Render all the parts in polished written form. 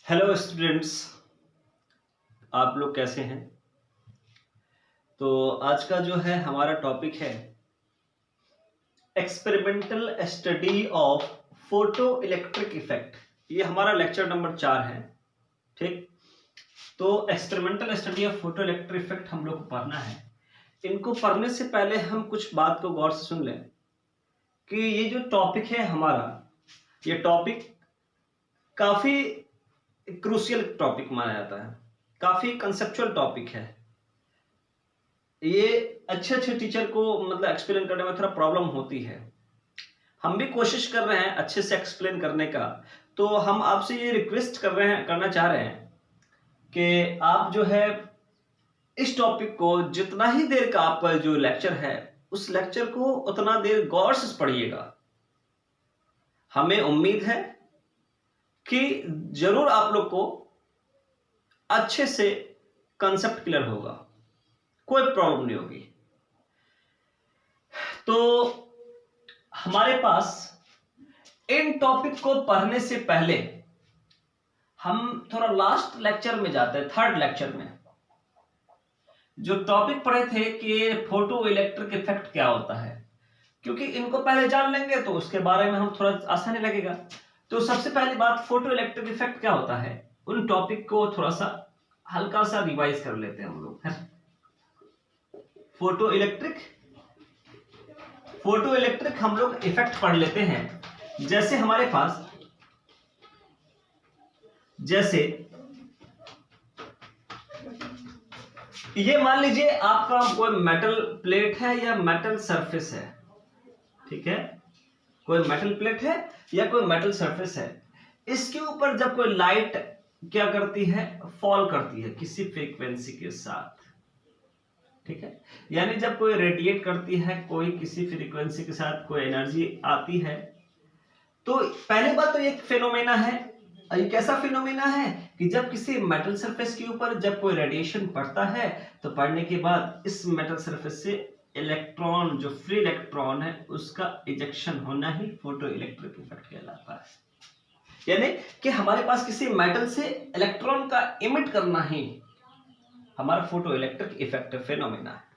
Hello students, आप लोग कैसे हैं। तो आज का जो है हमारा टॉपिक है experimental study of photo electric effect. ये हमारा लेक्चर नंबर 4 है। ठीक, तो experimental study of photo electric effect हम लोग को पढ़ना है। इनको पढ़ने से पहले हम कुछ बात को गौर से सुन लें कि ये जो टॉपिक है हमारा, ये टॉपिक काफी क्रूशियल टॉपिक माना जाता है, काफी कंसेप्चुअल टॉपिक है। ये अच्छे अच्छे टीचर को मतलब एक्सप्लेन करने में थोड़ा प्रॉब्लम होती है। हम भी कोशिश कर रहे हैं अच्छे से एक्सप्लेन करने का। तो हम आपसे ये रिक्वेस्ट करना चाह रहे हैं कि आप जो है इस टॉपिक को जितना ही देर का आपका जो लेक्चर है उस लेक्चर को उतना देर गौर से पढ़िएगा। हमें उम्मीद है कि जरूर आप लोग को अच्छे से कंसेप्ट क्लियर होगा, कोई प्रॉब्लम नहीं होगी। तो हमारे पास इन टॉपिक को पढ़ने से पहले हम थोड़ा लास्ट लेक्चर में जाते हैं। थर्ड लेक्चर में जो टॉपिक पढ़े थे कि फोटो इलेक्ट्रिक इफेक्ट क्या होता है, क्योंकि इनको पहले जान लेंगे तो उसके बारे में हम थोड़ा आसानी लगेगा। तो सबसे पहली बात, फोटो इलेक्ट्रिक इफेक्ट क्या होता है, उन टॉपिक को थोड़ा सा हल्का सा रिवाइज कर लेते हैं हम लोग। फोटो इलेक्ट्रिक हम लोग इफेक्ट पढ़ लेते हैं। जैसे हमारे पास, जैसे ये मान लीजिए आपका कोई मेटल प्लेट है या मेटल सरफेस है। ठीक है, कोई मेटल प्लेट है या कोई मेटल सरफेस है। इसके ऊपर जब कोई लाइट क्या करती है, फॉल करती है किसी फ्रीक्वेंसी के साथ। ठीक है, यानी जब कोई रेडिएट करती है, कोई किसी फ्रीक्वेंसी के साथ कोई एनर्जी आती है, तो पहली बात तो एक फिनोमेना है। ये कैसा फिनोमेना है कि जब किसी मेटल सरफेस के ऊपर जब कोई रेडिएशन पड़ता है तो पड़ने के बाद इस मेटल सरफेस से इलेक्ट्रॉन, जो फ्री इलेक्ट्रॉन है, उसका इजेक्शन होना ही फोटो इलेक्ट्रिक इफेक्ट कहलाता है। यानी कि हमारे पास किसी मेटल से इलेक्ट्रॉन का इमिट करना ही हमारा फोटो इलेक्ट्रिक इफेक्ट फिनोमेना है।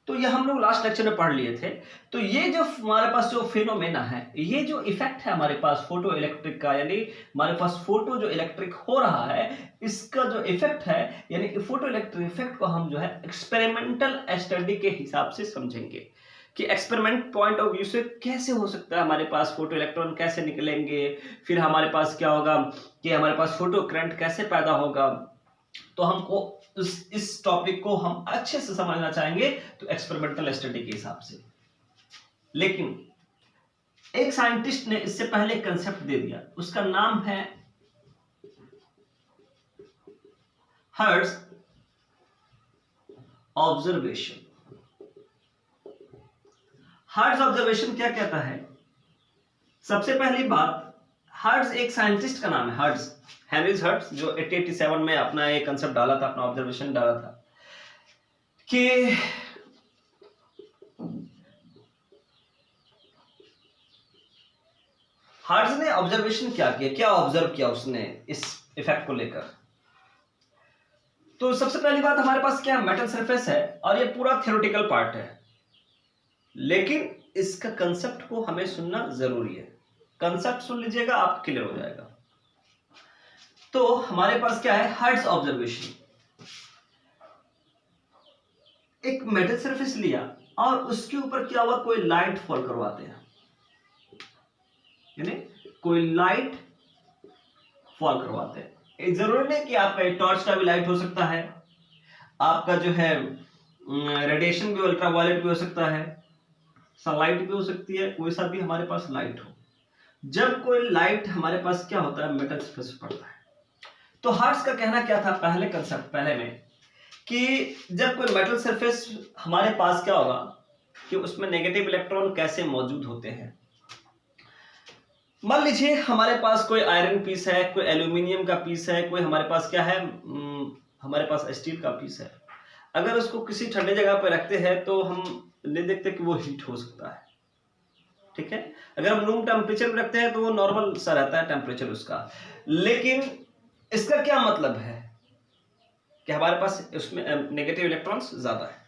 तो ये हम लोग लास्ट लेक्चर में पढ़ लिए थे। तो ये जो हमारे पास जो फिनोमेना है, ये जो इफेक्ट है हमारे पास फोटो इलेक्ट्रिक का, यानी हमारे पास फोटो जो इलेक्ट्रिक हो रहा है, इसका जो इफेक्ट है, यानी फोटो इलेक्ट्रिक इफेक्ट को हम जो है एक्सपेरिमेंटल स्टडी के हिसाब से समझेंगे कि एक्सपेरिमेंट पॉइंट ऑफ व्यू से कैसे हो सकता है, हमारे पास फोटो इलेक्ट्रॉन कैसे निकलेंगे, फिर हमारे पास क्या होगा कि हमारे पास फोटो करंट कैसे पैदा होगा। तो हमको इस टॉपिक को हम अच्छे से समझना चाहेंगे तो एक्सपेरिमेंटल स्टडी के हिसाब से। लेकिन एक साइंटिस्ट ने इससे पहले कंसेप्ट दे दिया, उसका नाम है हर्ट्ज ऑब्जर्वेशन। हर्ट्ज ऑब्जर्वेशन क्या कहता है? सबसे पहली बात, हर्ट्ज एक साइंटिस्ट का नाम है, हर्ट्ज, हेनरी हर्ट्ज, जो 1887 में अपना एक कंसेप्ट डाला था, अपना ऑब्जर्वेशन डाला था कि हर्ट्ज ने ऑब्जर्वेशन क्या किया, क्या ऑब्जर्व किया उसने इस इफेक्ट को लेकर। तो सबसे पहली बात, हमारे पास क्या मेटल सरफेस है और ये पूरा थ्योरेटिकल पार्ट है, लेकिन इसका कंसेप्ट को हमें सुनना जरूरी है। कंसेप्ट सुन लीजिएगा, आप क्लियर हो जाएगा। तो हमारे पास क्या है, हर्ट्ज ऑब्जर्वेशन। एक मेटल सरफेस लिया और उसके ऊपर क्या हुआ, कोई लाइट फॉल करवाते हैं, यानी कोई लाइट फॉल करवाते हैं। जरूरी नहीं कि आपका टॉर्च का भी लाइट हो सकता है, आपका जो है रेडिएशन भी, अल्ट्रावायलेट भी हो सकता है, सनलाइट भी हो सकती है, कोई सा भी हमारे पास लाइट हो। जब कोई लाइट हमारे पास क्या होता है, मेटल सरफेस पर पड़ता है। तो हर्ट्ज का कहना क्या था पहले कंसेप्ट, पहले में, कि जब कोई मेटल सरफेस हमारे पास क्या होगा कि उसमें नेगेटिव इलेक्ट्रॉन कैसे मौजूद होते हैं। मान लीजिए हमारे पास कोई आयरन पीस है, कोई एल्यूमिनियम का पीस है, कोई हमारे पास क्या है, हमारे पास स्टील का पीस है। अगर उसको किसी ठंडे जगह पर रखते हैं तो हम नहीं देखते कि वो हीट हो सकता है। ठीक है, अगर हम रूम टेम्परेचर में रखते हैं तो वो नॉर्मल सा रहता है टेम्परेचर उसका। लेकिन इसका क्या मतलब है कि हमारे पास उसमें नेगेटिव इलेक्ट्रॉन्स ज्यादा है।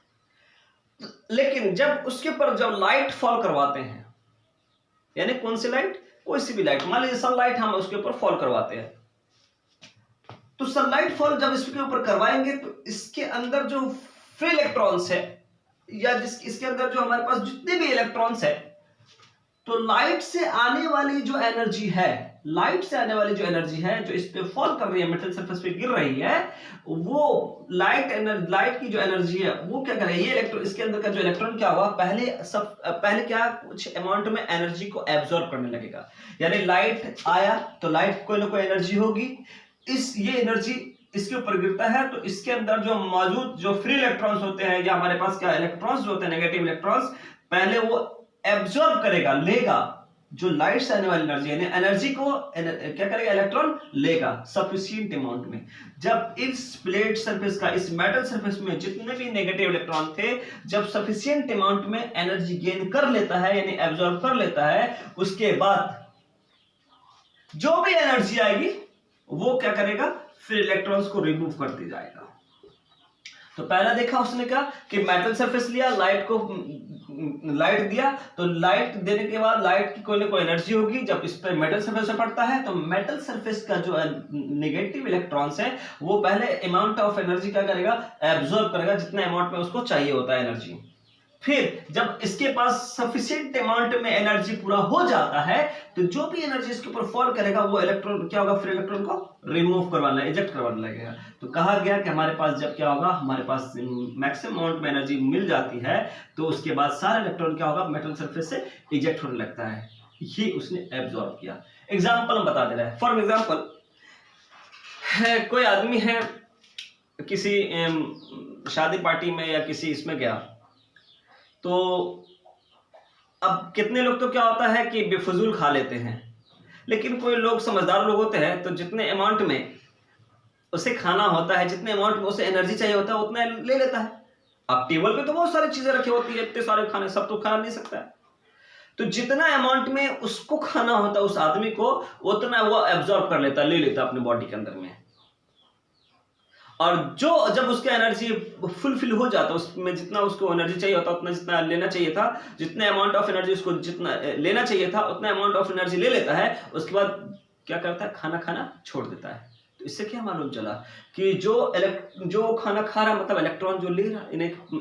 लेकिन जब उसके ऊपर जब लाइट फॉल करवाते हैं, यानी कौन सी लाइट, कोई सी भी लाइट, मान लीजिए सनलाइट हम उसके ऊपर फॉल करवाते हैं, तो सनलाइट फॉल जब इसके ऊपर करवाएंगे तो इसके अंदर जो फ्री इलेक्ट्रॉन्स है, या इसके अंदर जो हमारे पास जितने भी इलेक्ट्रॉन्स है, तो लाइट से आने वाली जो एनर्जी है, लाइट से आने वाली जो एनर्जी है जो इस पे फॉल कर रही है, मेटल सरफेस पे गिर रही है, वो लाइट की जो एनर्जी है वो क्या करेगा, ये इलेक्ट्रॉन, इसके अंदर का जो इलेक्ट्रॉन क्या हुआ, पहले क्या कुछ अमाउंट में एनर्जी को एब्जॉर्ब करने लगेगा। यानी लाइट आया तो लाइट कोई ना कोई एनर्जी होगी, ये एनर्जी इसके ऊपर गिरता है तो इसके अंदर जो मौजूद जो फ्री इलेक्ट्रॉन्स होते हैं, या हमारे पास क्या इलेक्ट्रॉन्स जो होते हैं नेगेटिव इलेक्ट्रॉन्स, पहले वो एब्जॉर्ब करेगा, लेगा जो लाइट से आने वाली एनर्जी, यानी एनर्जी को क्या करेगा, इलेक्ट्रॉन लेगा सफिशिएंट अमाउंट में। जब इस प्लेट सरफेस का, इस मेटल सरफेस में जितने भी नेगेटिव इलेक्ट्रॉन थे, जब सफिशिएंट अमाउंट में एनर्जी गेन कर लेता है, यानी एब्जॉर्ब कर लेता है, उसके बाद जो भी एनर्जी आएगी वो क्या करेगा, फिर इलेक्ट्रॉन्स को रिमूव करते जाएगा। तो पहला देखा उसने क्या कि मेटल सरफेस लिया, लाइट दिया, तो लाइट देने के बाद लाइट की कोई ना कोई एनर्जी होगी, जब इस पर मेटल सरफेस पे पड़ता है तो मेटल सरफेस का जो नेगेटिव इलेक्ट्रॉन्स है वो पहले अमाउंट ऑफ एनर्जी क्या करेगा, एब्जॉर्ब करेगा, जितने अमाउंट में उसको चाहिए होता है एनर्जी। फिर जब इसके पास सफिशिएंट अमाउंट में एनर्जी पूरा हो जाता है, तो जो भी एनर्जी इसके ऊपर फॉल करेगा वो इलेक्ट्रॉन क्या होगा, फ्री इलेक्ट्रॉन को रिमूव करवाना, इजेक्ट करवाने लगेगा। तो कहा गया कि हमारे पास जब क्या होगा, हमारे पास मैक्सिमम अमाउंट में एनर्जी मिल जाती है, तो उसके बाद सारा इलेक्ट्रॉन क्या होगा, मेटल सरफेस से इजेक्ट होने लगता है। ये उसने एब्जॉर्ब किया। एग्जाम्पल हम बता दे रहे हैं। फॉर एग्जाम्पल, कोई आदमी है किसी शादी पार्टी में या किसी इसमें गया, तो अब कितने लोग तो क्या होता है कि बेफजूल खा लेते हैं, लेकिन कोई लोग समझदार लोग होते हैं तो जितने अमाउंट में उसे खाना होता है, जितने अमाउंट में उसे एनर्जी चाहिए होता है उतना ले लेता है। अब टेबल पे तो बहुत सारी चीजें रखी होती है, इतने सारे खाने सब तो खा नहीं सकता है, तो जितना अमाउंट में उसको खाना होता है उस आदमी को, उतना वो एब्जॉर्ब कर लेता, ले लेता अपने बॉडी के अंदर में। और जो जब उसका एनर्जी फुलफिल हो जाता, उसमें जितना उसको एनर्जी चाहिए होता, उतना जितना लेना चाहिए था, जितने अमाउंट ऑफ एनर्जी उसको जितना लेना चाहिए था उतना अमाउंट ऑफ एनर्जी ले लेता है। उसके बाद क्या करता है, खाना खाना छोड़ देता है। तो इससे क्या मालूम चला कि जो खाना खा रहा, मतलब इलेक्ट्रॉन जो ले रहा,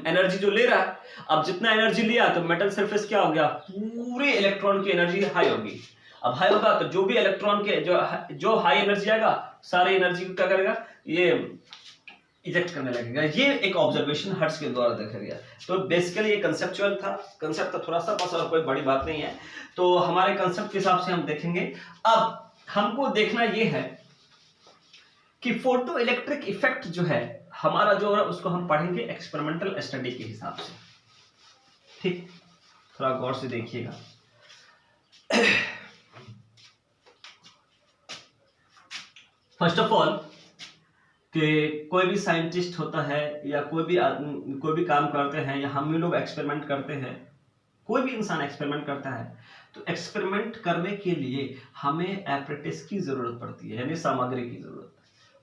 एनर्जी जो ले रहा है, अब जितना एनर्जी लिया तो मेटल सरफेस क्या हो गया, पूरे इलेक्ट्रॉन की एनर्जी हाई होगी। अब हाई होगा तो जो भी इलेक्ट्रॉन के जो हाई एनर्जी आएगा, सारी एनर्जी को क्या करेगा, ये इजेक्ट करने लगेगा। ये एक ऑब्जर्वेशन हर्ट्ज के द्वारा देखा गया। तो बेसिकली ये कंसेप्चुअल था, कंसेप्ट था थोड़ा सा, बस और कोई बड़ी बात नहीं है। तो हमारे कंसेप्ट के हिसाब से हम देखेंगे। अब हमको देखना ये है कि फोटो इलेक्ट्रिक इफेक्ट जो है हमारा, जो है उसको हम पढ़ेंगे एक्सपेरिमेंटल स्टडी के हिसाब से। ठीक, थोड़ा गौर से देखिएगा। फर्स्ट ऑफ ऑल कि कोई भी साइंटिस्ट होता है या कोई भी काम करते हैं, या हम भी लोग एक्सपेरिमेंट करते हैं, कोई भी इंसान एक्सपेरिमेंट करता है, तो एक्सपेरिमेंट करने के लिए हमें एपरेटस की जरूरत पड़ती है, यानी सामग्री की जरूरत।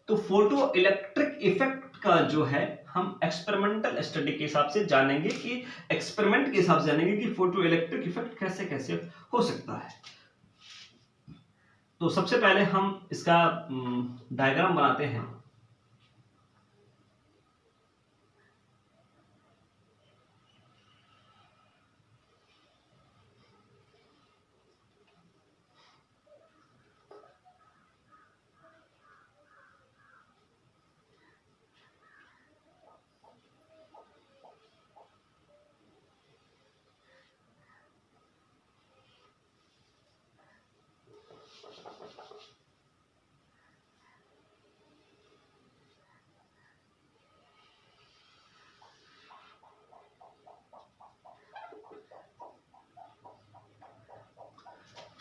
तो फोटो इलेक्ट्रिक इफेक्ट का जो है हम एक्सपेरिमेंटल स्टडी के हिसाब से जानेंगे, कि एक्सपेरिमेंट के हिसाब से जानेंगे कि फोटो इलेक्ट्रिक इफेक्ट कैसे कैसे हो सकता है। तो सबसे पहले हम इसका डायग्राम बनाते हैं।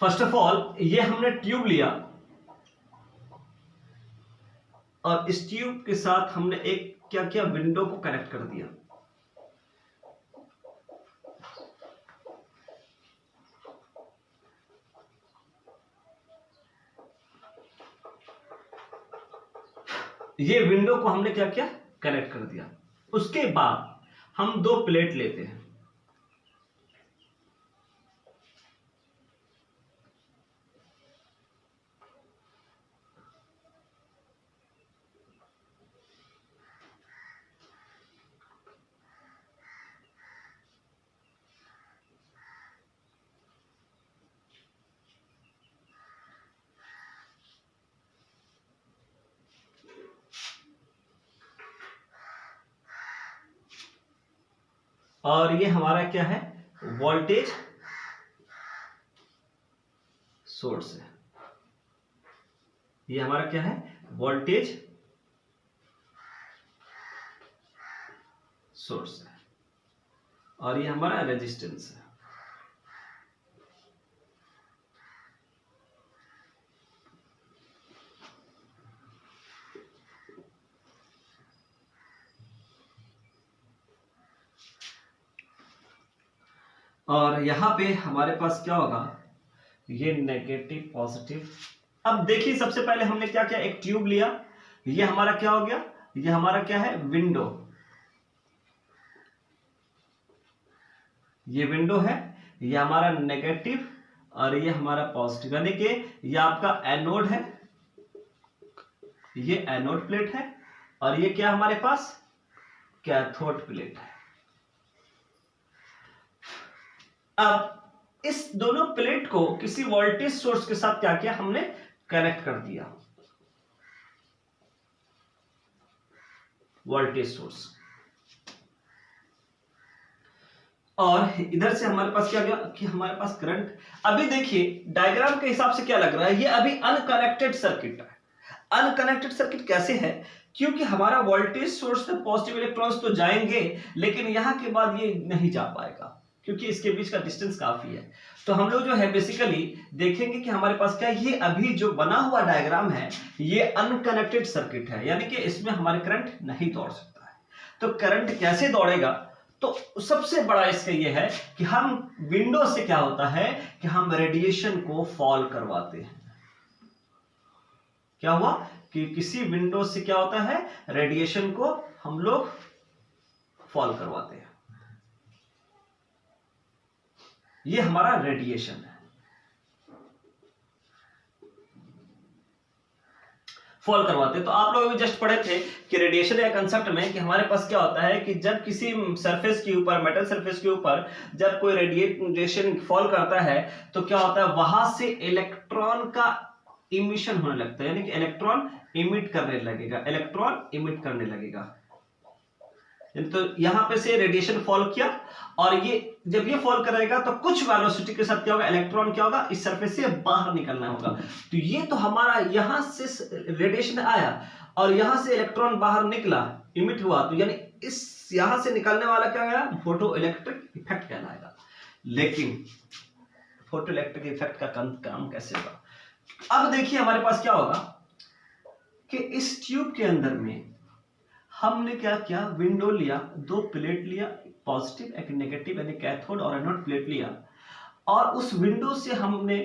फर्स्ट ऑफ ऑल ये हमने ट्यूब लिया, और इस ट्यूब के साथ हमने एक क्या किया, विंडो को कनेक्ट कर दिया। ये विंडो को हमने क्या किया, कनेक्ट कर दिया। उसके बाद हम दो प्लेट लेते हैं, और ये हमारा क्या है, वोल्टेज सोर्स है। ये हमारा क्या है, वोल्टेज सोर्स है, और ये हमारा रेजिस्टेंस है। और यहां पे हमारे पास क्या होगा, ये नेगेटिव पॉजिटिव। अब देखिए सबसे पहले हमने क्या किया, एक ट्यूब लिया, ये हमारा क्या हो गया, ये हमारा क्या है, विंडो। ये विंडो है, ये हमारा नेगेटिव और ये हमारा पॉजिटिव, यानी कि ये आपका एनोड है, ये एनोड प्लेट है, और ये क्या हमारे पास, कैथोड प्लेट है। अब इस दोनों प्लेट को किसी वोल्टेज सोर्स के साथ क्या किया, हमने कनेक्ट कर दिया, वोल्टेज सोर्स। और इधर से हमारे पास क्या गया कि हमारे पास करंट। अभी देखिए डायग्राम के हिसाब से क्या लग रहा है, ये अभी अनकनेक्टेड सर्किट है। अनकनेक्टेड सर्किट कैसे है, क्योंकि हमारा वोल्टेज सोर्स से पॉजिटिव इलेक्ट्रॉन्स तो जाएंगे, लेकिन यहां के बाद ये नहीं जा पाएगा, क्योंकि इसके बीच का डिस्टेंस काफी है। तो हम लोग जो है बेसिकली देखेंगे कि हमारे पास क्या, ये अभी जो बना हुआ डायग्राम है ये अनकनेक्टेड सर्किट है, यानी कि इसमें हमारे करंट नहीं दौड़ सकता है। तो करंट कैसे दौड़ेगा, तो सबसे बड़ा इसका ये है कि हम विंडो से क्या होता है कि हम रेडिएशन को फॉल करवाते हैं। क्या हुआ कि किसी विंडो से क्या होता है, रेडिएशन को हम लोग फॉल करवाते हैं। ये हमारा रेडिएशन है, फॉल करवाते हैं। तो आप लोग अभी जस्ट पढ़े थे कि रेडिएशन या कंसेप्ट में कि हमारे पास क्या होता है कि जब किसी सरफेस के ऊपर, मेटल सरफेस के ऊपर जब कोई रेडिएशन फॉल करता है तो क्या होता है, वहां से इलेक्ट्रॉन का इमिशन होने लगता है, यानी कि इलेक्ट्रॉन इमिट करने लगेगा, इलेक्ट्रॉन इमिट करने लगेगा। तो यहां पे से रेडिएशन फॉल किया, और ये जब ये फॉल करेगा तो कुछ वेलोसिटी के साथ क्या होगा, इलेक्ट्रॉन क्या होगा, इस सरफेस से बाहर निकलना होगा। तो ये तो हमारा यहां से रेडिएशन आया और यहां से इलेक्ट्रॉन बाहर निकला, इमिट हुआ, तो यानी इस यहां से निकलने वाला क्या गया, फोटो इलेक्ट्रिक इफेक्ट कहलाएगा। लेकिन फोटो इलेक्ट्रिक इफेक्ट का काम कैसे होगा, अब देखिए हमारे पास क्या होगा कि इस ट्यूब के अंदर में हमने क्या किया, विंडो लिया, दो प्लेट लिया, पॉजिटिव एक नेगेटिव, यानी कैथोड और एनोड प्लेट लिया, और उस विंडो से हमने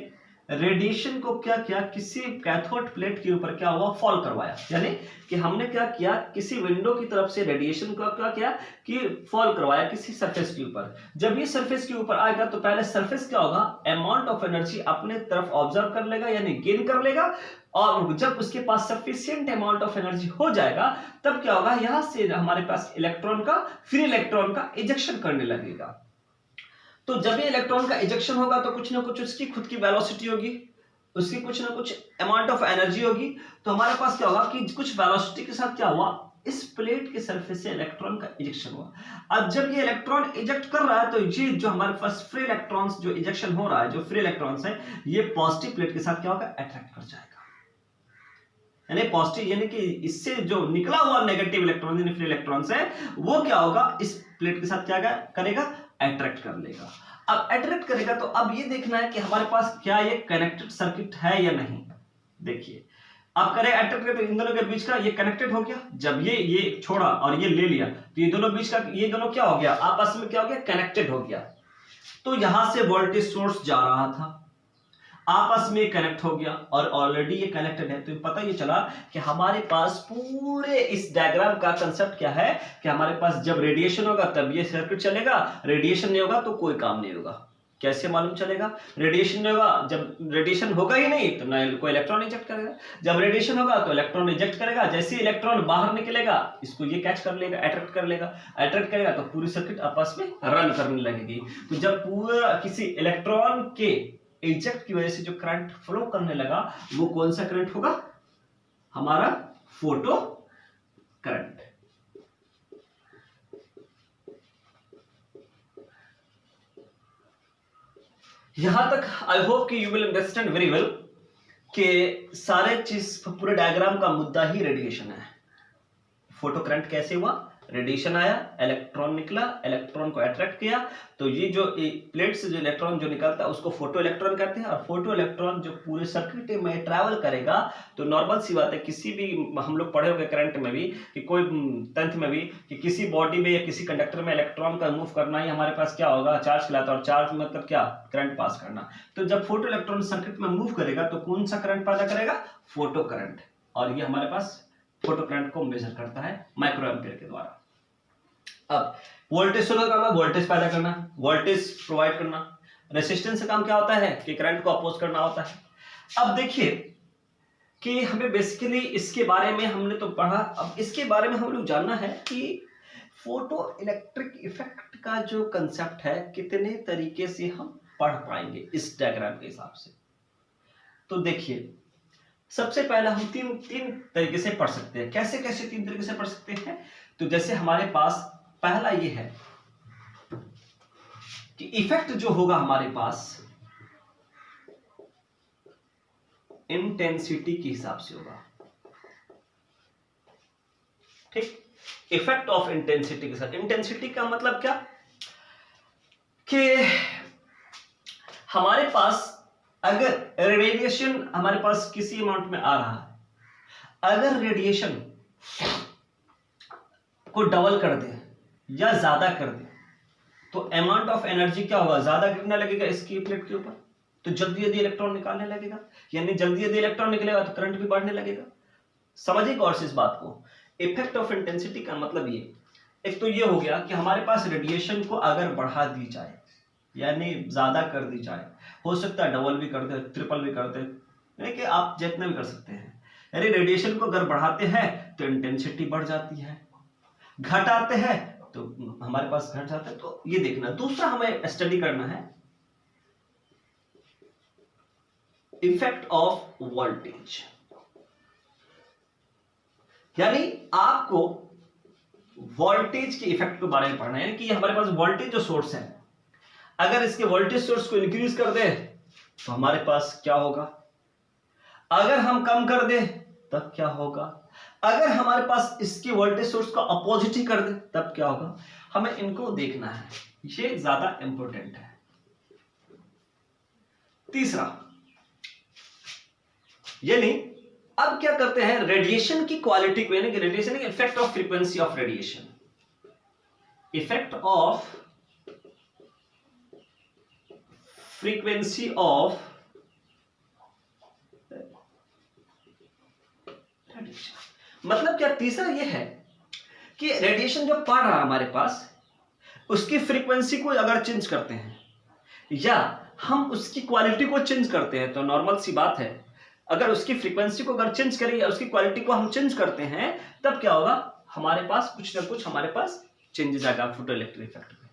रेडिएशन को क्या किया, किसी कैथोड प्लेट के ऊपर क्या हुआ, फॉल करवाया। यानी कि हमने क्या किया, किसी विंडो की तरफ से रेडिएशन को क्या किया कि फॉल करवाया किसी सरफेस के ऊपर। जब ये सरफेस के ऊपर आएगा तो पहले सरफेस क्या होगा, अमाउंट ऑफ एनर्जी अपने तरफ ऑब्जर्व कर लेगा, यानी गेन कर लेगा, और जब उसके पास सफिशिएंट अमाउंट ऑफ एनर्जी हो जाएगा तब क्या होगा, यहां से हमारे पास इलेक्ट्रॉन का, फ्री इलेक्ट्रॉन का इजेक्शन करने लगेगा। तो जब ये इलेक्ट्रॉन का इजेक्शन होगा तो कुछ ना कुछ उसकी खुद की वेलोसिटी होगी, उसकी कुछ ना कुछ अमाउंट ऑफ एनर्जी होगी। तो हमारे पास क्या होगा कि कुछ वेलोसिटी के साथ क्या हुआ, इस प्लेट के सरफेस से इलेक्ट्रॉन का इजेक्शन हुआ। अब जब ये इलेक्ट्रॉन इजेक्ट कर रहा है तो ये जो हमारे पास फ्री इलेक्ट्रॉन्स जो इजेक्शन हो रहा है, जो फ्री इलेक्ट्रॉन्स है, ये पॉजिटिव प्लेट के साथ क्या होगा, अट्रैक्ट कर जाएगा। यानी पॉजिटिव, यानी कि इससे जो निकला हुआ नेगेटिव इलेक्ट्रॉन यानी फ्री इलेक्ट्रॉन्स है, वो क्या होगा, इस प्लेट के साथ क्या करेगा, अट्रैक्ट कर लेगा। अब अट्रैक्ट करेगा तो अब ये देखना है कि हमारे पास क्या ये कनेक्टेड सर्किट है या नहीं। देखिए अब करें अट्रैक्ट करें तो इन दोनों के बीच का ये कनेक्टेड हो गया। जब ये छोड़ा और ये ले लिया तो ये दोनों बीच का, ये दोनों क्या हो गया, आपस में क्या हो गया, कनेक्टेड हो गया। तो यहां से वोल्टेज सोर्स जा रहा था, आपस में कनेक्ट हो गया और ऑलरेडी ये कनेक्टेड है, तो पता ये चला कि हमारे पास पूरे इस डायग्राम का कंसेप्ट क्या है कि हमारे पास जब रेडिएशन होगा तब ये सर्किट चलेगा, रेडिएशन नहीं होगा तो कोई काम नहीं होगा। कैसे मालूम चलेगा? रेडिएशन नहीं होगा, जब रेडिएशन होगा ही नहीं तो ना कोई इलेक्ट्रॉन इजेक्ट करेगा, जब रेडिएशन होगा तो इलेक्ट्रॉन इजेक्ट करेगा, जैसे ही इलेक्ट्रॉन बाहर निकलेगा इसको ये कैच कर लेगा, अट्रैक्ट कर लेगा, अट्रैक्ट करेगा तो पूरी सर्किट आपस में रन करने लगेगी। तो जब पूरा किसी इलेक्ट्रॉन के इजेक्ट की वजह से जो करंट फ्लो करने लगा वो कौन सा करंट होगा? हमारा फोटो करंट। यहां तक आई होप कि you will understand very well कि सारे चीज पूरे डायग्राम का मुद्दा ही रेडिएशन है। फोटो करंट कैसे हुआ? रेडिएशन आया, इलेक्ट्रॉन निकला, इलेक्ट्रॉन को अट्रैक्ट किया, तो ये जो प्लेट से जो इलेक्ट्रॉन जो निकलता है उसको फोटो इलेक्ट्रॉन कहते हैं। और फोटो इलेक्ट्रॉन जो पूरे सर्किट में ट्रैवल करेगा, तो नॉर्मल सी बात है, किसी भी हम लोग पढ़े होंगे करंट में भी कि कोई तंत्र में भी कि किसी बॉडी में या किसी कंडक्टर में इलेक्ट्रॉन का मूव करना ही हमारे पास क्या होगा? चार्ज कहलाता है। और चार्ज मतलब क्या? करंट पास करना। तो जब फोटो इलेक्ट्रॉन सर्किट में मूव करेगा तो कौन सा करंट पैदा करेगा? Photo current. और ये हमारे पास फोटो करंट को मेजर करता है माइक्रो एम्पियर के द्वारा। अब वोल्टेज सोर्स का काम है वोल्टेज पैदा करना, वोल्टेज प्रोवाइड करना। रेजिस्टेंस का काम क्या होता है? कि करंट को अपोज करना होता है। अब देखिए कि हमें बेसिकली इसके बारे में हमने तो पढ़ा, अब इसके बारे में हम लोग जानना है कि फोटो इलेक्ट्रिक इफेक्ट का जो कंसेप्ट है कितने तरीके से हम पढ़ पाएंगे इस डायग्राम के हिसाब से। तो देखिए, सबसे पहला हम तीन तरीके से पढ़ सकते हैं। कैसे कैसे तीन तरीके से पढ़ सकते हैं? तो जैसे हमारे पास पहला ये है कि इफेक्ट जो होगा हमारे पास इंटेंसिटी के हिसाब से होगा। ठीक, इफेक्ट ऑफ इंटेंसिटी के साथ। इंटेंसिटी का मतलब क्या? कि हमारे पास अगर रेडिएशन हमारे पास किसी अमाउंट में आ रहा है, अगर रेडिएशन को डबल कर दे या ज्यादा कर दे तो अमाउंट ऑफ एनर्जी क्या होगा? ज्यादा गिरने लगेगा इसकी प्लेट के ऊपर, तो जल्दी जल्दी इलेक्ट्रॉन निकालने लगेगा, यानी जल्दी जल्दी इलेक्ट्रॉन निकलेगा तो करंट भी बढ़ने लगेगा। समझिए गौर से इस बात को। इफेक्ट ऑफ इंटेंसिटी का मतलब ये, एक तो ये हो गया कि हमारे पास रेडिएशन को अगर बढ़ा दी जाए यानी ज्यादा कर दी जाए, हो सकता है डबल भी कर दे, ट्रिपल भी कर दे, यानी कि आप जितना भी कर सकते हैं। यानी रेडिएशन को अगर बढ़ाते हैं तो इंटेंसिटी बढ़ जाती है, घटाते हैं तो हमारे पास घट जाता है। तो ये देखना। दूसरा हमें स्टडी करना है इफेक्ट ऑफ वोल्टेज, यानी आपको वोल्टेज के इफेक्ट के बारे में पढ़ना है। यानी कि हमारे पास वोल्टेज जो सोर्स है, अगर इसके वोल्टेज सोर्स को इंक्रीज कर दे तो हमारे पास क्या होगा? अगर हम कम कर दे तब क्या होगा? अगर हमारे पास इसके वोल्टेज सोर्स को अपोजिट ही कर दे तब क्या होगा? हमें इनको देखना है, ये ज्यादा इंपॉर्टेंट है। तीसरा, यानी अब क्या करते हैं, रेडिएशन की क्वालिटी को, यानी कि रेडिएशन के effect of frequency of radiation, effect of frequency of radiation. मतलब क्या? तीसरा यह है कि रेडिएशन जो पड़ रहा है हमारे पास, उसकी फ्रीक्वेंसी को अगर चेंज करते हैं या हम उसकी क्वालिटी को चेंज करते हैं, तो नॉर्मल सी बात है, अगर उसकी फ्रीक्वेंसी को अगर चेंज करें या उसकी क्वालिटी को हम चेंज करते हैं तब क्या होगा? हमारे पास कुछ ना कुछ हमारे पास चेंजेस आएगा फोटो इलेक्ट्रिक इफेक्ट में।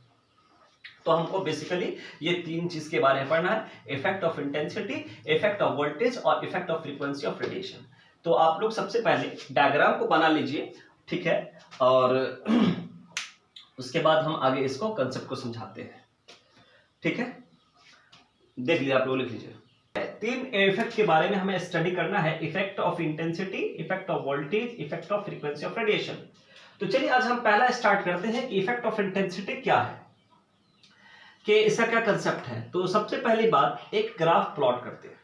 तो हमको बेसिकली ये तीन चीज के बारे में पढ़ना है, effect of intensity, effect of voltage और effect of frequency of radiation. तो आप लोग सबसे पहले डायग्राम को बना लीजिए, ठीक है, और उसके बाद हम आगे इसको कंसेप्ट को समझाते हैं। ठीक है, देख लीजिए, आप लोग लिख लीजिए। तीन इफेक्ट के बारे में हमें स्टडी करना है, effect of intensity, effect of voltage, effect of frequency of radiation. तो चलिए आज हम पहला स्टार्ट करते हैं कि इफेक्ट ऑफ इंटेंसिटी क्या है, कि इसका क्या कंसेप्ट है। तो सबसे पहली बात, एक ग्राफ प्लॉट करते हैं।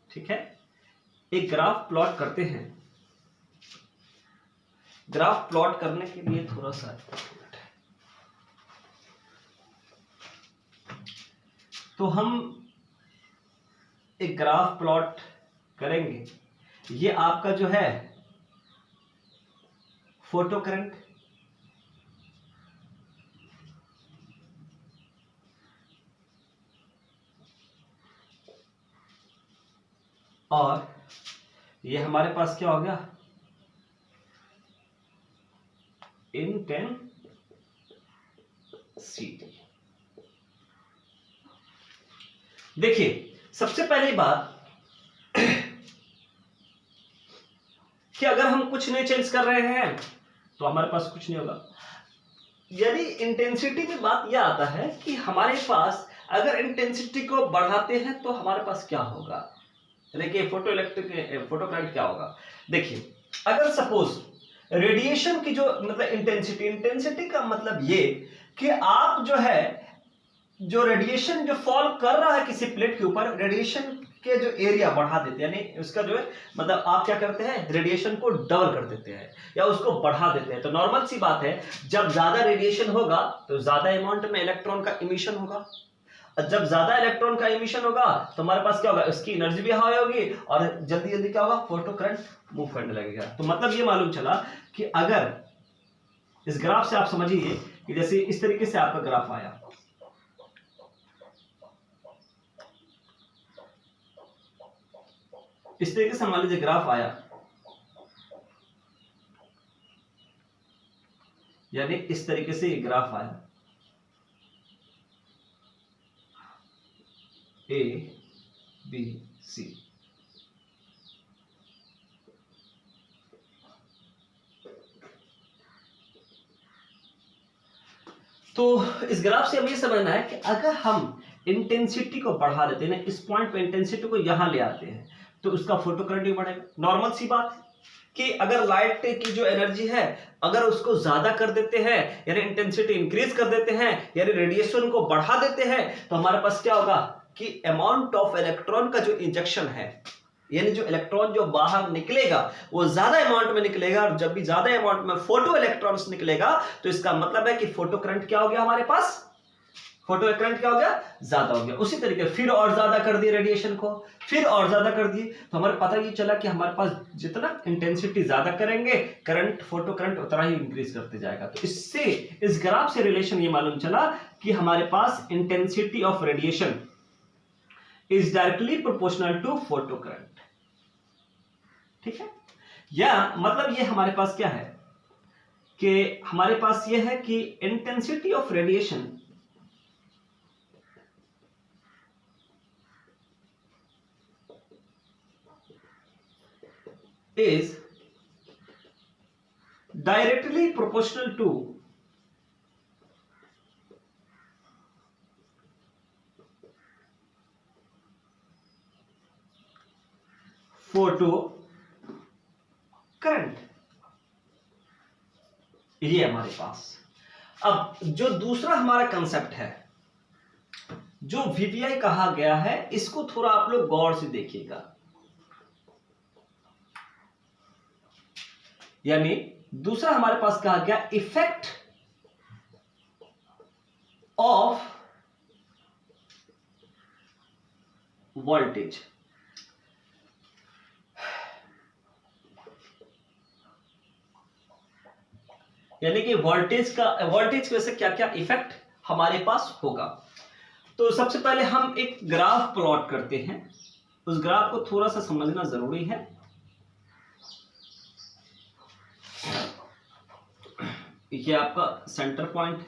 ठीक है, एक ग्राफ प्लॉट करते हैं। ग्राफ प्लॉट करने के लिए थोड़ा सा तो हम एक ग्राफ प्लॉट करेंगे, ये आपका जो है फोटो करंट, और ये हमारे पास क्या हो गया, इंटेंसिटी। देखिए सबसे पहली बात कि अगर हम कुछ नहीं चेंज कर रहे हैं तो हमारे पास कुछ नहीं होगा। यदि इंटेंसिटी में बात यह आता है कि हमारे पास अगर इंटेंसिटी को बढ़ाते हैं तो हमारे पास क्या होगा, देखिए फोटो करंट क्या होगा। देखिए अगर सपोज रेडिएशन की जो मतलब इंटेंसिटी का मतलब ये कि आप जो है जो रेडिएशन जो फॉल कर रहा है किसी प्लेट के ऊपर, रेडिएशन के जो एरिया बढ़ा देते हैं, यानी उसका जो है मतलब आप क्या करते हैं, रेडिएशन को डबल कर देते हैं या उसको बढ़ा देते हैं। तो नॉर्मल सी बात है, जब ज्यादा रेडिएशन होगा तो ज्यादा अमाउंट में इलेक्ट्रॉन का इमिशन होगा, और जब ज्यादा इलेक्ट्रॉन का इमिशन होगा तो हमारे पास क्या होगा, उसकी एनर्जी भी हाई होगी और जल्दी जल्दी क्या होगा, फोटो करंट मूव करने लगेगा। तो मतलब ये मालूम चला कि अगर इस ग्राफ से आप समझिए कि जैसे इस तरीके से आपका ग्राफ आया, इस तरीके से मान लीजिए ग्राफ आया, यानी इस तरीके से ये ग्राफ आया, ए बी सी। तो इस ग्राफ से हमें समझना है कि अगर हम इंटेंसिटी को बढ़ा देते हैं ना, इस पॉइंट पे इंटेंसिटी को यहां ले आते हैं तो उसका फोटो करंट भी बढ़ेगा। नॉर्मल सी बात है कि अगर लाइट की जो एनर्जी है अगर उसको ज्यादा कर देते हैं, यानी इंटेंसिटी इंक्रीज कर देते हैं, यानी रेडिएशन को बढ़ा देते हैं, तो हमारे पास क्या होगा कि अमाउंट ऑफ इलेक्ट्रॉन का जो इंजेक्शन है, यानी जो इलेक्ट्रॉन जो बाहर निकलेगा वो ज्यादा अमाउंट में निकलेगा, और जब भी ज्यादा अमाउंट में फोटो इलेक्ट्रॉन्स निकलेगा तो इसका मतलब है कि फोटो करंट क्या हो गया, हमारे पास फोटो करंट क्या हो गया, ज्यादा हो गया। उसी तरीके फिर और ज्यादा कर दिए रेडिएशन को, फिर और ज्यादा कर दिए, तो हमारे पता ये चला कि हमारे पास जितना इंटेंसिटी ज्यादा करेंगे करंट, फोटो करंट उतना ही इंक्रीज करते जाएगा। तो इससे इस ग्राफ से रिलेशन ये मालूम चला कि हमारे पास intensity of radiation is directly proportional to photo current. ठीक है, या मतलब ये हमारे पास क्या है कि हमारे पास ये है कि intensity of radiation is directly proportional to photo current। ये हमारे पास अब जो दूसरा हमारा कंसेप्ट है जो वीवीआई कहा गया है, इसको थोड़ा आप लोग गौर से देखिएगा। यानी दूसरा हमारे पास कहा गया इफेक्ट ऑफ वोल्टेज। यानी कि वोल्टेज की वजह से क्या क्या इफेक्ट हमारे पास होगा। तो सबसे पहले हम एक ग्राफ प्लॉट करते हैं, उस ग्राफ को थोड़ा सा समझना जरूरी है। ये आपका सेंटर पॉइंट,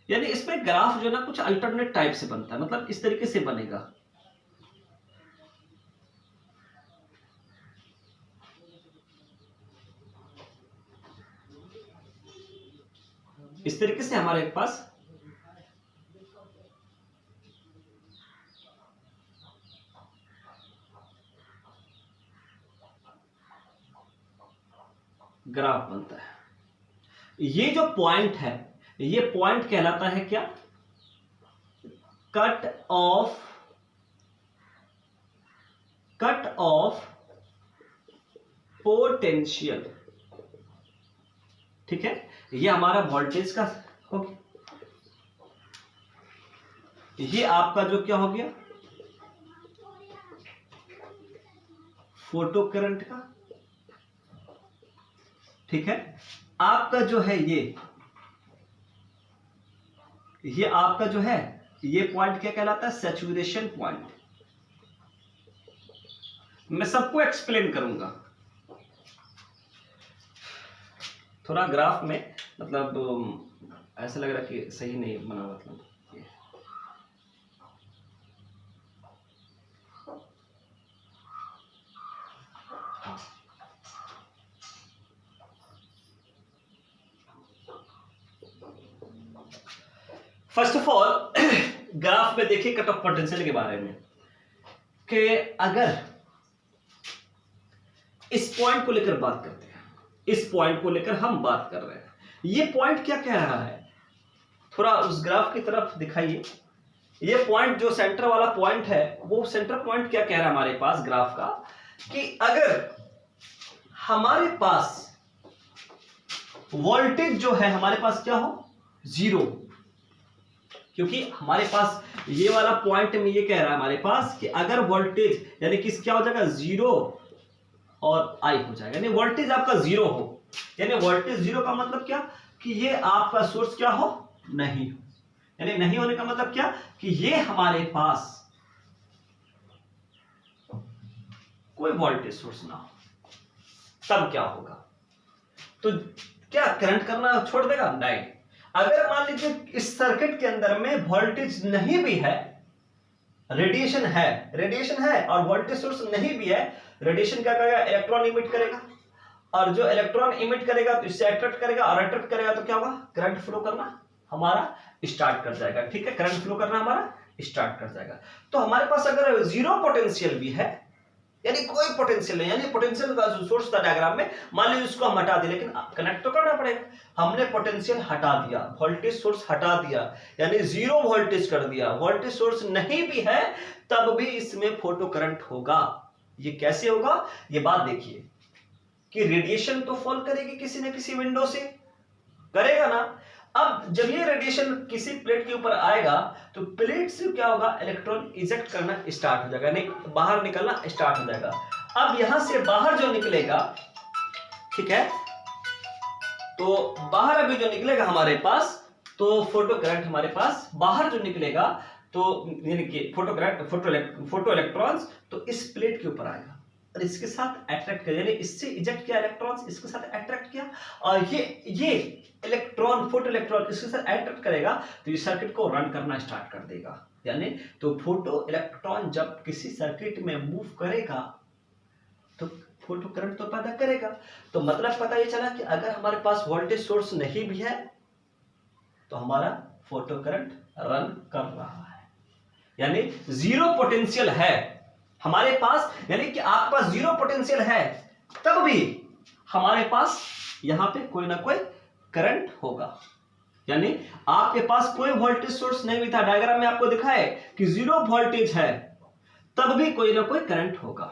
यानी इसमें ग्राफ जो है ना कुछ अल्टरनेट टाइप से बनता है, मतलब इस तरीके से बनेगा। इस तरीके से हमारे पास ग्राफ बनता है। ये जो पॉइंट है, ये पॉइंट कहलाता है क्या, कट ऑफ पोटेंशियल। ठीक है, ये हमारा वोल्टेज का हो गया, ये आपका जो क्या हो गया, फोटो करंट का, ठीक है। आपका जो है ये आपका जो है ये पॉइंट क्या कहलाता है, सैचुरेशन पॉइंट। मैं सबको एक्सप्लेन करूंगा, थोड़ा ग्राफ में मतलब ऐसा लग रहा है कि सही नहीं बना, मतलब फर्स्ट ऑफ ऑल ग्राफ में देखिए कट ऑफ पोटेंशियल के बारे में कि अगर इस पॉइंट को लेकर बात करते हैं, इस पॉइंट को लेकर हम बात कर रहे हैं, ये पॉइंट क्या कह रहा है, थोड़ा उस ग्राफ की तरफ दिखाइए। ये पॉइंट जो सेंटर वाला पॉइंट है, वो सेंटर पॉइंट क्या कह रहा है हमारे पास ग्राफ का, कि अगर हमारे पास वोल्टेज जो है हमारे पास क्या हो, जीरो, क्योंकि हमारे पास ये वाला पॉइंट में ये कह रहा है हमारे पास कि अगर वोल्टेज यानी कि क्या हो जाएगा, जीरो और आई हो जाएगा, यानी वोल्टेज आपका जीरो हो, यानी वोल्टेज जीरो का मतलब क्या कि ये आपका सोर्स क्या हो, नहीं हो, यानी नहीं होने का मतलब क्या कि ये हमारे पास कोई वोल्टेज सोर्स ना हो, तब क्या होगा, तो क्या करंट करना छोड़ देगा, नहीं। अगर मान लीजिए इस सर्किट के अंदर में वोल्टेज नहीं भी है, रेडिएशन है और वोल्टेज सोर्स नहीं भी है, रेडिएशन क्या करेगा, इलेक्ट्रॉन इमिट करेगा, और जो इलेक्ट्रॉन इमिट करेगा तो इससे अट्रैक्ट करेगा, और अट्रैक्ट करेगा तो क्या होगा, करंट फ्लो करना हमारा स्टार्ट कर जाएगा, ठीक है, करंट फ्लो करना हमारा स्टार्ट कर जाएगा। तो हमारे पास अगर जीरो पोटेंशियल भी है, यानी कोई पोटेंशियल नहीं, यानी पोटेंशियल का जो सोर्स था डायग्राम में, मान लीजिए उसको हम हटा दिए, लेकिन कनेक्ट तो करना पड़ेगा, हमने पोटेंशियल हटा दिया, वोल्टेज सोर्स हटा दिया, यानी जीरो वोल्टेज कर दिया, वोल्टेज सोर्स नहीं भी है तब भी इसमें फोटो करंट होगा। ये कैसे होगा, ये बात देखिए कि रेडिएशन तो फॉल करेगी किसी न किसी विंडो से, करेगा ना। अब जब ये रेडिएशन किसी प्लेट के ऊपर आएगा तो प्लेट से क्या होगा, इलेक्ट्रॉन इजेक्ट करना स्टार्ट हो जाएगा, नहीं बाहर निकलना स्टार्ट हो जाएगा। अब यहां से बाहर जो निकलेगा, ठीक है, तो बाहर अभी जो निकलेगा हमारे पास, तो फोटो करंट हमारे पास बाहर जो निकलेगा, तो यानी कि फोटो करंट, फोटो इलेक्ट्रॉन्स तो इस प्लेट के ऊपर आएगा और इसके साथ अट्रैक्ट किया, यानी इससे इजेक्ट किया इलेक्ट्रॉन्स, इसके साथ अट्रैक्ट किया, और ये इलेक्ट्रॉन, फोटो इलेक्ट्रॉन इसके साथ अट्रैक्ट करेगा तो इस सर्किट को रन करना स्टार्ट कर देगा। यानी तो फोटो इलेक्ट्रॉन जब किसी सर्किट में मूव करेगा तो फोटो करंट तो पैदा करेगा। तो मतलब पता ये चला कि अगर हमारे पास वोल्टेज सोर्स नहीं भी है तो हमारा फोटो करंट रन कर रहा है, यानी जीरो पोटेंशियल है हमारे पास, यानी कि आपके पास जीरो पोटेंशियल है तब भी हमारे पास यहां पे कोई ना कोई करंट होगा, यानी आपके पास कोई वोल्टेज सोर्स नहीं भी था, डायग्राम में आपको दिखा है कि जीरो वोल्टेज है तब भी कोई ना कोई करंट होगा,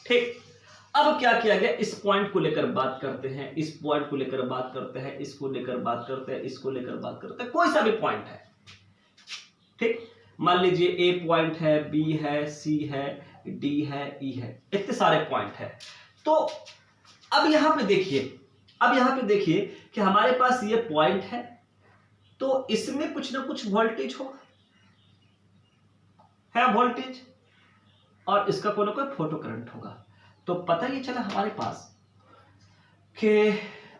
ठीक। अब क्या किया गया, इस पॉइंट को लेकर बात करते हैं, इस पॉइंट को लेकर बात करते हैं, इसको लेकर बात करते हैं, इसको लेकर बात करते हैं, कोई सा भी पॉइंट है, ठीक। मान लीजिए ए पॉइंट है, बी है, सी है, डी है, ई है, इतने सारे पॉइंट है। तो अब यहां पे देखिए कि हमारे पास ये पॉइंट है, तो इसमें कुछ ना कुछ वोल्टेज होगा, है वोल्टेज, और इसका कोई ना कोई फोटो करंट होगा। तो पता ये चला हमारे पास कि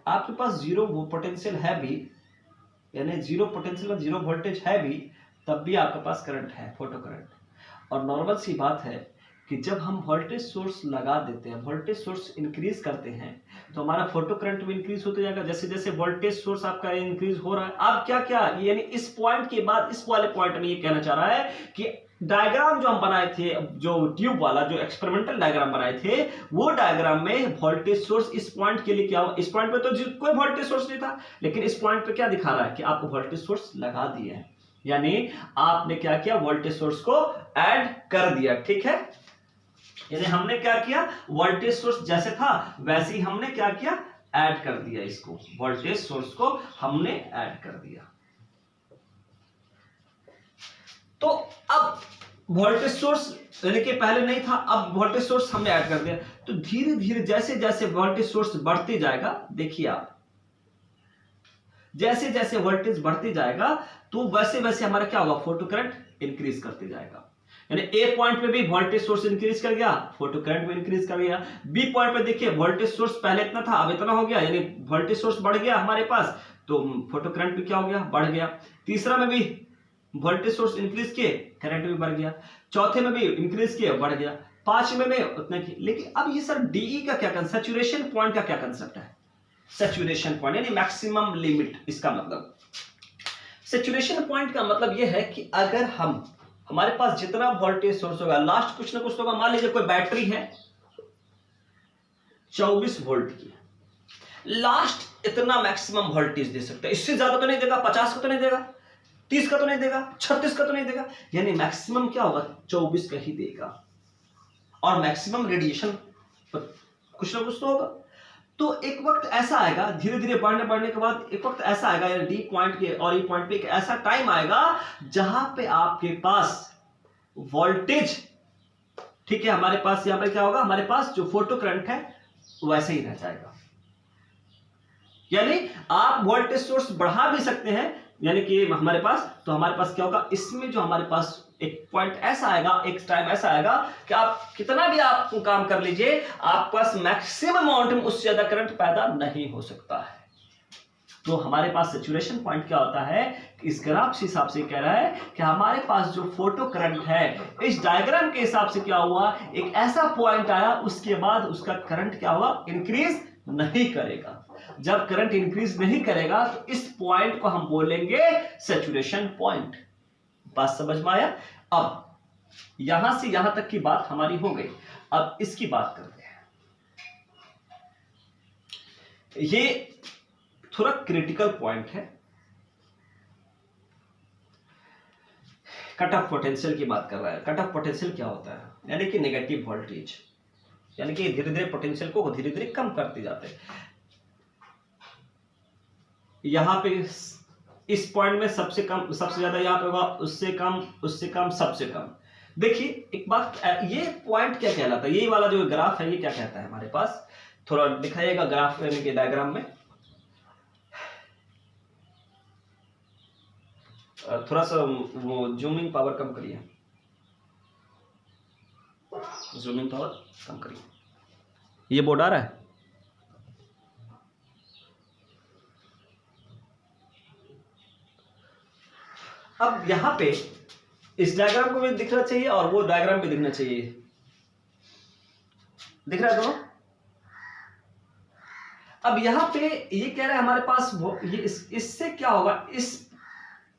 आपके पास जीरो पोटेंशियल है भी, यानी जीरो पोटेंशियल और जीरो वोल्टेज है भी, तब भी आपके पास करंट है, फोटो करंट। और नॉर्मल सी बात है कि जब हम वोल्टेज सोर्स लगा देते हैं, वोल्टेज सोर्स इंक्रीज करते हैं, तो हमारा फोटो करंट भी इंक्रीज होते जाएगा, जैसे जैसे वोल्टेज सोर्स आपका इंक्रीज हो रहा है। अब क्या यानी इस पॉइंट के बाद इस वाले पॉइंट में ये कहना चाह रहा है कि डायग्राम जो हम बनाए थे, जो ट्यूब वाला जो एक्सपेरिमेंटल डायग्राम बनाए थे, वो डायग्राम में वोल्टेज सोर्स इस पॉइंट के लिए क्या हुआ, इस पॉइंट पे तो कोई वोल्टेज सोर्स नहीं था, लेकिन इस पॉइंट पे क्या दिखा रहा है कि आपको वोल्टेज सोर्स लगा दिया है, यानी आपने क्या किया, वोल्टेज सोर्स को ऐड कर दिया, ठीक है। यानी हमने क्या किया, वोल्टेज सोर्स जैसे था वैसे ही हमने क्या किया, ऐड कर दिया, इसको वोल्टेज सोर्स को हमने ऐड कर दिया। तो अब वोल्टेज सोर्स यानी कि पहले नहीं था, अब वोल्टेज सोर्स हमने ऐड कर दिया, तो धीरे धीरे जैसे जैसे वोल्टेज सोर्स बढ़ते जाएगा, देखिए आप जैसे जैसे वोल्टेज बढ़ते जाएगा तो वैसे वैसे हमारा क्या होगा, फोटो करंट इंक्रीज करते जाएगा। यानी ए पॉइंट पे भी वोल्टेज सोर्स इंक्रीज कर गया, फोटो करंट भी इंक्रीज कर गया। बी पॉइंट पे देखिए वोल्टेज सोर्स पहले इतना था, अब इतना हो गया, यानी वोल्टेज सोर्स बढ़ गया हमारे पास, तो फोटो करंट भी क्या हो गया, बढ़ गया। तीसरा में भी वोल्टेज सोर्स इंक्रीज किए, करंट भी बढ़ गया। चौथे में भी इंक्रीज किए, बढ़ गया। पांचवें में उतना की। लेकिन अब ये सर डीई का क्या कंसेप्ट, सैचुरेशन पॉइंट का क्या कंसेप्ट है? सैचुरेशन पॉइंट यानी मैक्सिमम लिमिट। इसका मतलब सैचुरेशन पॉइंट का मतलब यह है कि अगर हमारे पास जितना वोल्टेज सोर्स होगा, लास्ट कुछ ना कुछ होगा। मान लीजिए कोई बैटरी है 24 वोल्ट की, लास्ट इतना मैक्सिमम वोल्टेज दे सकता है, इससे ज्यादा तो नहीं देगा, 50 का तो नहीं देगा, 30 का तो नहीं देगा, 36 का तो नहीं देगा, यानी मैक्सिमम क्या होगा, 24 का ही देगा। और मैक्सिमम रेडिएशन कुछ ना कुछ तो होगा। तो एक वक्त ऐसा आएगा, धीरे धीरे बढ़ने के बाद एक वक्त ऐसा आएगा, यानी डी पॉइंट के और ई पॉइंट पे एक ऐसा टाइम आएगा जहां पे आपके पास वोल्टेज, ठीक है, हमारे पास यहां पे क्या होगा, हमारे पास जो फोटो करंट है वैसे ही रह जाएगा। यानी आप वोल्टेज सोर्स बढ़ा भी सकते हैं, यानी कि हमारे पास क्या होगा, इसमें जो हमारे पास एक पॉइंट ऐसा आएगा, एक टाइम ऐसा आएगा कि आप कितना भी आप काम कर लीजिए, आपके पास मैक्सिमम अमाउंट में उससे ज्यादा करंट पैदा नहीं हो सकता है। तो हमारे पास सैचुरेशन पॉइंट क्या होता है, इस ग्राफ के हिसाब से कह रहा है कि हमारे पास जो फोटो करंट है, इस डायग्राम के हिसाब से क्या हुआ, एक ऐसा पॉइंट आया, उसके बाद उसका करंट क्या हुआ, इंक्रीज नहीं करेगा। जब करंट इंक्रीज नहीं करेगा तो इस पॉइंट को हम बोलेंगे सैचुरेशन पॉइंट। बात समझ में आया? अब यहां से यहां तक की बात हमारी हो गई। अब इसकी बात करते हैं। ये थोड़ा क्रिटिकल पॉइंट है, कट ऑफ पोटेंशियल की बात कर रहा है। कट ऑफ पोटेंशियल क्या होता है, यानी कि नेगेटिव वोल्टेज, यानी कि धीरे धीरे पोटेंशियल को धीरे धीरे कम करते जाते हैं। यहां पे इस पॉइंट में सबसे कम, सबसे ज्यादा यहां पे होगा, उससे कम, सबसे कम। देखिए एक बात, ये पॉइंट क्या कहलाता है, ये वाला जो ग्राफ है ये क्या कहता है हमारे पास, थोड़ा दिखाइएगा ग्राफ के डायग्राम में। थोड़ा सा वो जूमिंग पावर कम करिए, जूमिंग पावर कम करिए। ये बोर्ड आ रहा है? अब यहां पे इस डायग्राम को भी दिखना चाहिए और वो डायग्राम भी दिखना चाहिए। दिख रहा है दोनों? अब यहां पे ये कह रहा है हमारे पास ये इससे क्या होगा,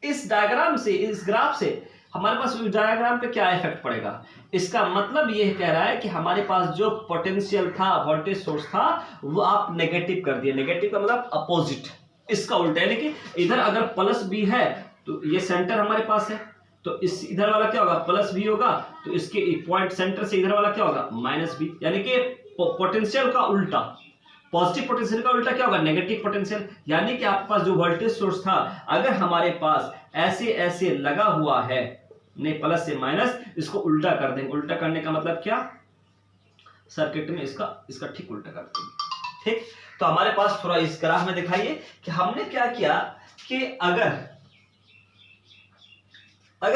इस डायग्राम से, इस ग्राफ से हमारे पास उस डायग्राम पे क्या इफेक्ट पड़ेगा। इसका मतलब ये कह रहा है कि हमारे पास जो पोटेंशियल था, वोल्टेज सोर्स था, वो आप नेगेटिव कर दिए। नेगेटिव का मतलब अपोजिट, इसका उल्टा, यानी कि इधर अगर प्लस बी है तो ये सेंटर हमारे पास है, तो इस इधर वाला क्या होगा, प्लस बी होगा, तो इसके पॉइंट सेंटर से इधर वाला क्या होगा, माइनस बी। यानी कि पोटेंशियल का उल्टा, पॉजिटिव पोटेंशियल का उल्टा क्या होगा, नेगेटिव पोटेंशियल। यानी कि आपके पास जो वोल्टेज सोर्स था, अगर हमारे पास ऐसे ऐसे लगा हुआ है, नहीं प्लस से माइनस, इसको उल्टा कर देंगे। उल्टा करने का मतलब क्या, सर्किट में इसका ठीक उल्टा कर देंगे। ठीक, तो हमारे पास थोड़ा इस ग्राफ में दिखाइए कि हमने क्या किया कि अगर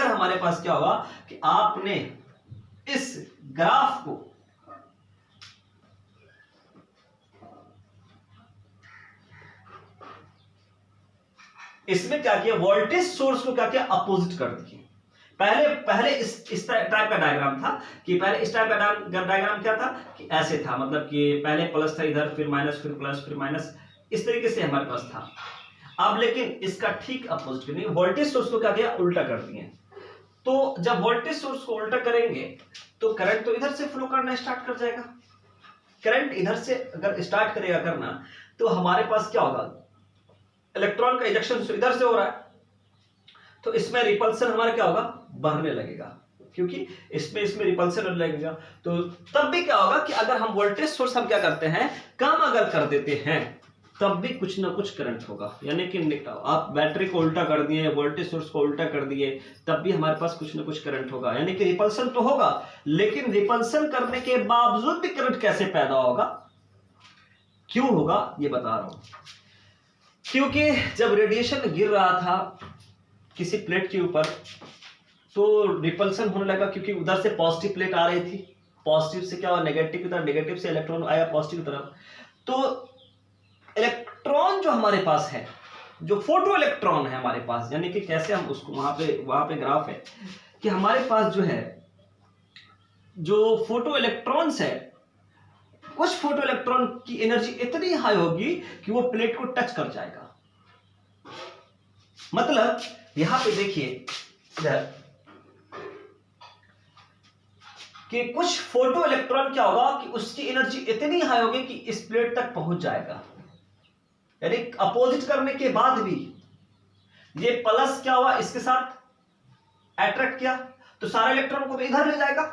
हमारे पास क्या होगा कि आपने इस ग्राफ को इसमें क्या किया, वोल्टेज सोर्स को क्या किया, अपोजिट कर दिए। पहले इस टाइप का डायग्राम था कि पहले इस टाइप का डायग्राम क्या था कि ऐसे था, मतलब कि पहले प्लस था इधर, फिर माइनस, फिर प्लस, फिर माइनस, इस तरीके से हमारे पास था। अब लेकिन इसका ठीक अपोजिट करनी, वोल्टेज सोर्स को क्या किया, उल्टा कर दिए। तो जब वोल्टेज सोर्स को उल्टा करेंगे तो करंट तो इधर से फ्लो करना स्टार्ट कर जाएगा। करंट इधर से अगर स्टार्ट करेगा करना, तो हमारे पास क्या होगा, इलेक्ट्रॉन का इजेक्शन इधर से हो रहा है, तो इसमें रिपल्सन हमारा क्या होगा, बढ़ने लगेगा, क्योंकि इसमें रिपल्सन होने लगेगा। तो तब भी क्या होगा कि अगर हम वोल्टेज सोर्स हम क्या करते हैं, कम अगर कर देते हैं, तब भी कुछ ना कुछ करंट होगा। यानी कि आप बैटरी को उल्टा कर दिए, वोल्टेज सोर्स को उल्टा कर दिए, तब भी हमारे पास कुछ ना कुछ करंट होगा। यानी कि रिपल्सन तो होगा, लेकिन रिपल्सन करने के बावजूद भी करंट कैसे पैदा होगा, क्यों होगा, ये बता रहा हूं। क्योंकि जब रेडिएशन गिर रहा था किसी प्लेट के ऊपर तो रिपल्सन होने लगा, क्योंकि उधर से पॉजिटिव प्लेट आ रही थी, पॉजिटिव से क्या हुआ नेगेटिव की तरफ, नेगेटिव से इलेक्ट्रॉन आया पॉजिटिव की तरफ। तो इलेक्ट्रॉन जो हमारे पास है, जो फोटो इलेक्ट्रॉन है हमारे पास, यानी कि कैसे हम उसको वहां पे ग्राफ है कि हमारे पास जो है जो फोटो इलेक्ट्रॉन्स है, कुछ फोटो इलेक्ट्रॉन की एनर्जी इतनी हाई होगी कि वो प्लेट को टच कर जाएगा। मतलब यहां पे देखिए इधर कि कुछ फोटो इलेक्ट्रॉन क्या होगा कि उसकी एनर्जी इतनी हाई होगी कि इस प्लेट तक पहुंच जाएगा। यानी अपोजिट करने के बाद भी ये प्लस क्या हुआ, इसके साथ अट्रैक्ट किया तो सारे इलेक्ट्रॉन को इधर ले जाएगा।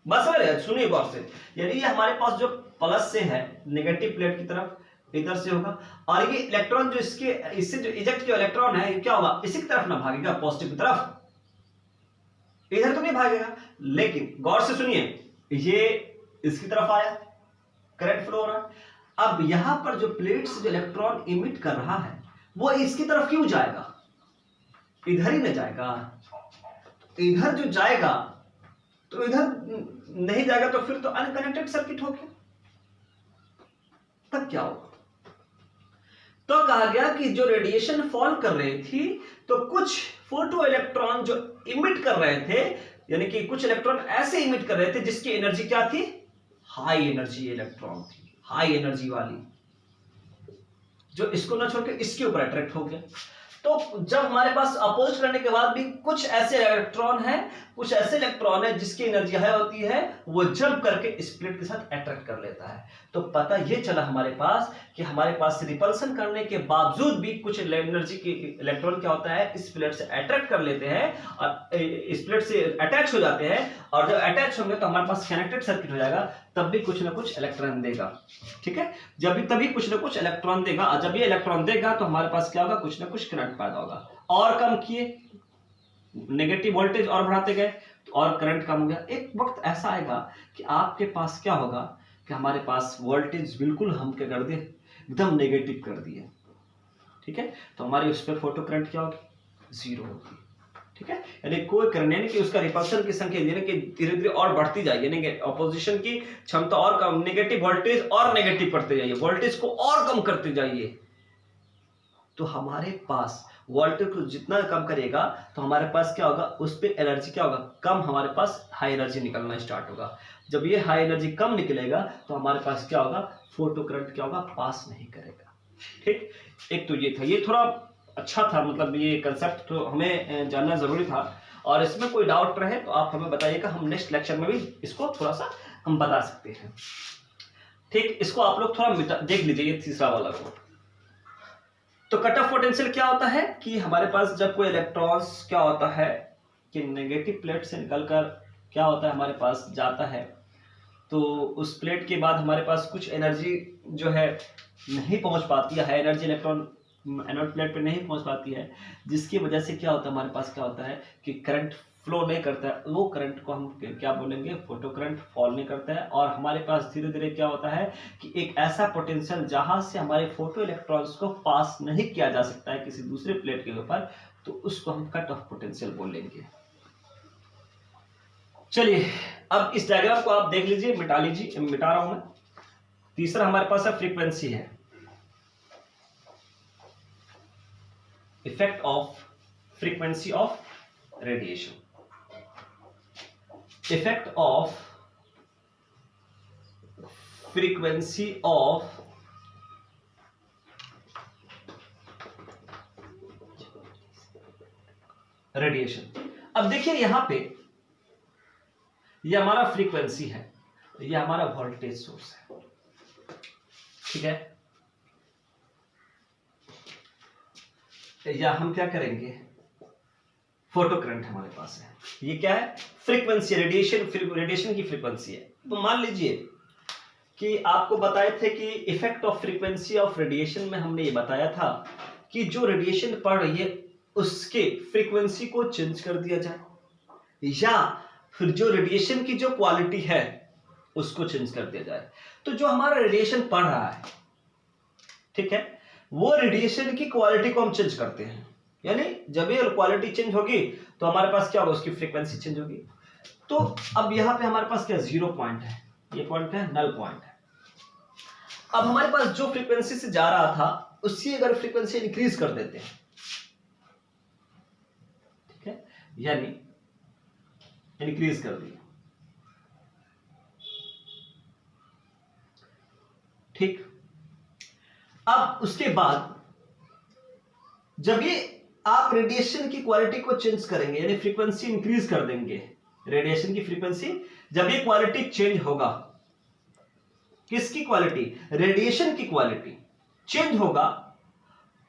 बस सुनिए गौर से, यानी ये हमारे पास जो प्लस से है नेगेटिव प्लेट की तरफ इधर से होगा, और ये इलेक्ट्रॉन जो इससे जो इजेक्ट किया इलेक्ट्रॉन है, ये क्या होगा, इसी की तरफ ना भागेगा, पॉजिटिव की तरफ, इधर तो नहीं भागेगा। लेकिन गौर से सुनिए, ये इसकी तरफ आया, करंट फ्लो हो रहा है। अब यहां पर जो प्लेट से जो इलेक्ट्रॉन इमिट कर रहा है वो इसकी तरफ क्यों जाएगा, इधर ही न जाएगा। इधर जो जाएगा तो इधर नहीं जाएगा, तो फिर तो अनकनेक्टेड सर्किट हो गया। तब क्या होगा, तो कहा गया कि जो रेडिएशन फॉल कर रही थी तो कुछ फोटो इलेक्ट्रॉन जो इमिट कर रहे थे, यानी कि कुछ इलेक्ट्रॉन ऐसे इमिट कर रहे थे जिसकी एनर्जी क्या थी, हाई एनर्जी इलेक्ट्रॉन थी, हाई एनर्जी वाली, जो इसको ना छोड़ के इसके ऊपर अट्रैक्ट हो गया। तो जब हमारे पास अपोज करने के बाद भी कुछ ऐसे इलेक्ट्रॉन है, कुछ ऐसे इलेक्ट्रॉन है जिसकी एनर्जी हाई होती है, वो जंप करके इस प्लेट के साथ अट्रैक्ट कर लेता है। तो पता ये चला हमारे पास कि हमारे पास रिपल्सन करने के बावजूद भी कुछ एनर्जी के इलेक्ट्रॉन क्या होता है, इस प्लेट से अट्रैक्ट कर लेते हैं और इस प्लेट से अटैच हो जाते हैं, और जब अटैच होंगे तो हमारे पास कनेक्टेड सर्किट हो जाएगा, तब भी कुछ ना कुछ इलेक्ट्रॉन देगा। ठीक है, जब भी तभी कुछ ना कुछ इलेक्ट्रॉन देगा, और जब ये इलेक्ट्रॉन देगा तो हमारे पास क्या होगा, कुछ ना कुछ करंट पैदा होगा। और कम किए, नेगेटिव वोल्टेज और बढ़ाते गए तो और करंट कम हो गया। एक वक्त ऐसा आएगा कि आपके पास क्या होगा कि हमारे पास वोल्टेज बिल्कुल हम क्या कर दिए, एकदम नेगेटिव कर दिए। ठीक है, तो हमारी उस पर फोटो करंट क्या होगी, जीरो होगी। ठीक है, यानी कोई करंट, यानी कि उसका रिपल्सन की संख्या यानी कि धीरे धीरे और बढ़ती जाएगी, यानी कि ऑपोजिशन की क्षमता और कम, नेगेटिव वोल्टेज और नेगेटिव करते जाइए, वोल्टेज को और कम करते जाइए। तो हमारे पास वोल्टेज को जितना कम करेगा तो हमारे पास क्या होगा, उस पर एनर्जी क्या होगा, कम, हमारे पास हाई एनर्जी निकलना स्टार्ट होगा। जब ये हाई एनर्जी कम निकलेगा तो हमारे पास क्या होगा, फोटो करंट क्या होगा, पास नहीं करेगा। ठीक, एक तो ये था, ये थोड़ा अच्छा था, मतलब ये कंसेप्ट तो हमें जानना जरूरी था। और इसमें कोई डाउट रहे तो आप हमें बताइएगा, हम नेक्स्ट लेक्चर में भी इसको थोड़ा सा हम बता सकते हैं। ठीक, इसको आप लोग थोड़ा देख लीजिए, ये तीसरा वाला को। तो कट ऑफ पोटेंशियल क्या होता है कि हमारे पास जब कोई इलेक्ट्रॉन्स क्या होता है कि नेगेटिव प्लेट से निकलकर क्या होता है, हमारे पास जाता है, तो उस प्लेट के बाद हमारे पास कुछ एनर्जी जो है नहीं पहुंच पाती है, high energy electron anode plate पे नहीं पहुंच पाती है, जिसकी वजह से क्या होता है, हमारे पास क्या होता है कि करंट फ्लो नहीं करता है। वो करंट को हम क्या बोलेंगे, फोटो करंट फॉल नहीं करता है। और हमारे पास धीरे धीरे क्या होता है कि एक ऐसा पोटेंशियल जहां से हमारे फोटो इलेक्ट्रॉन्स को पास नहीं किया जा सकता है किसी दूसरे प्लेट के ऊपर, तो उसको हम कट ऑफ पोटेंशियल बोलेंगे। चलिए, अब इस डायग्राम को आप देख लीजिए, मिटा लीजिए, मिटा रहा हूं मैं। तीसरा हमारे पास है फ्रीक्वेंसी है, effect of frequency of radiation. Effect of frequency of radiation. अब देखिए यहां पे ये हमारा फ्रीक्वेंसी है, ये हमारा वोल्टेज सोर्स है। ठीक है, या हम क्या करेंगे, फोटो करंट हमारे पास है, ये क्या है, फ्रीक्वेंसी, रेडिएशन की फ्रीक्वेंसी है। तो मान लीजिए कि आपको बताए थे कि effect of frequency of radiation में हमने ये बताया था कि जो रेडिएशन पड़ रही है उसके फ्रीक्वेंसी को चेंज कर दिया जाए या फिर जो रेडिएशन की जो क्वालिटी है उसको चेंज कर दिया जाए। तो जो हमारा रेडिएशन पड़ रहा है, ठीक है, वो रेडिएशन की क्वालिटी को हम चेंज करते हैं, यानी जब ये क्वालिटी चेंज होगी तो हमारे पास क्या होगा, उसकी फ्रीक्वेंसी चेंज होगी। तो अब यहां पे हमारे पास क्या 0 पॉइंट है, ये पॉइंट है, नल पॉइंट है। अब हमारे पास जो फ्रीक्वेंसी से जा रहा था उसकी अगर फ्रीक्वेंसी इंक्रीज कर देते हैं, ठीक है, यानी इंक्रीज कर दिया, ठीक। अब उसके बाद जब ये आप रेडिएशन की क्वालिटी को चेंज करेंगे, यानी फ्रीक्वेंसी इंक्रीज कर देंगे, रेडिएशन की फ्रीक्वेंसी, जब ये क्वालिटी चेंज होगा, किसकी क्वालिटी, रेडिएशन की क्वालिटी चेंज होगा,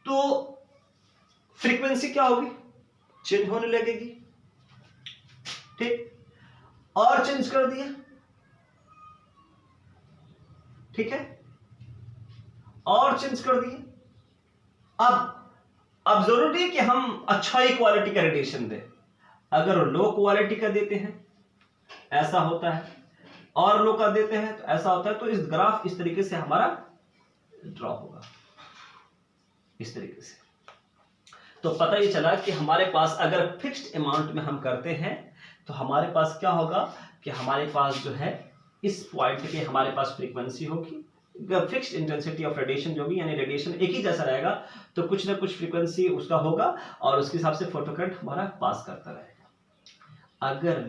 तो फ्रीक्वेंसी क्या होगी, चेंज होने लगेगी, ठीक। और चेंज कर दिया, ठीक है, और चेंज कर दिए। अब जरूरी है कि हम अच्छा ही क्वालिटी का रेडिएशन दें। अगर लो क्वालिटी का देते हैं ऐसा होता है, और लो का देते हैं तो ऐसा होता है। तो इस ग्राफ इस तरीके से हमारा ड्रॉ होगा, इस तरीके से। तो पता ये चला कि हमारे पास अगर फिक्स्ड अमाउंट में हम करते हैं तो हमारे पास क्या होगा कि हमारे पास जो है इस पॉइंट पे हमारे पास फ्रीक्वेंसी होगी, फिक्स्ड इंटेंसिटी ऑफ रेडिएशन जो भी, यानी रेडिएशन एक ही जैसा रहेगा तो कुछ ना कुछ फ्रीक्वेंसी उसका होगा और उसके हिसाब से फोटोकरंट हमारा पास करता रहेगा। अगर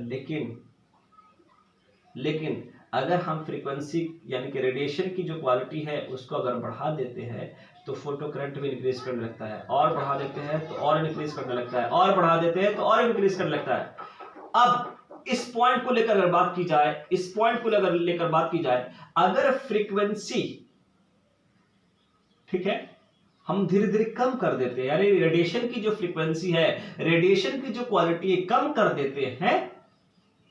लेकिन अगर हम फ्रीक्वेंसी यानी कि रेडिएशन की जो क्वालिटी है उसको अगर बढ़ा देते हैं तो फोटो करंट भी इंक्रीज करने लगता है, और बढ़ा देते हैं तो और इंक्रीज करने लगता है, और बढ़ा देते हैं तो और इंक्रीज करने लगता है। अब इस पॉइंट को लेकर अगर बात की जाए, इस पॉइंट को लेकर बात की जाए, अगर फ्रीक्वेंसी, ठीक है, हम धीरे धीरे कम कर देते हैं, यानी रेडिएशन की जो फ्रीक्वेंसी है, रेडिएशन की जो क्वालिटी है कम कर देते हैं,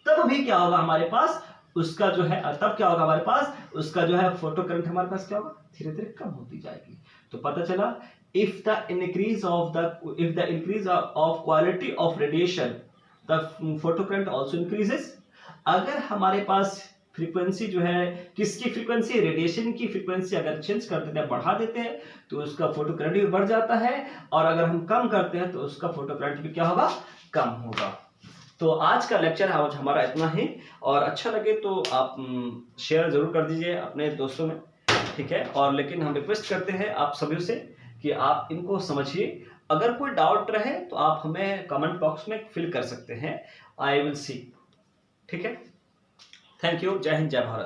तब भी क्या होगा हमारे पास उसका जो है, तब क्या होगा हमारे पास उसका जो है फोटो करंट हमारे पास क्या होगा, धीरे धीरे कम होती जाएगी। तो पता चला if the increase of quality of radiation the photocurrent also increases। अगर हमारे पास फ्रीक्वेंसी जो है, किसकी फ्रीक्वेंसी, रेडिएशन की फ्रीक्वेंसी अगर चेंज कर देते हैं, बढ़ा देते हैं तो उसका फोटो करंट भी बढ़ जाता है, और अगर हम कम करते हैं तो उसका फोटो करंट भी क्या होगा, कम होगा। तो आज का लेक्चर आज हमारा इतना ही, और अच्छा लगे तो आप शेयर जरूर कर दीजिए अपने दोस्तों में, ठीक है। और लेकिन हम रिक्वेस्ट करते हैं आप सभी से कि आप इनको समझिए। अगर कोई डाउट रहे तो आप हमें कमेंट बॉक्स में फिल कर सकते हैं, आई विल सी, ठीक है। थैंक यू, जय हिंद, जय भारत।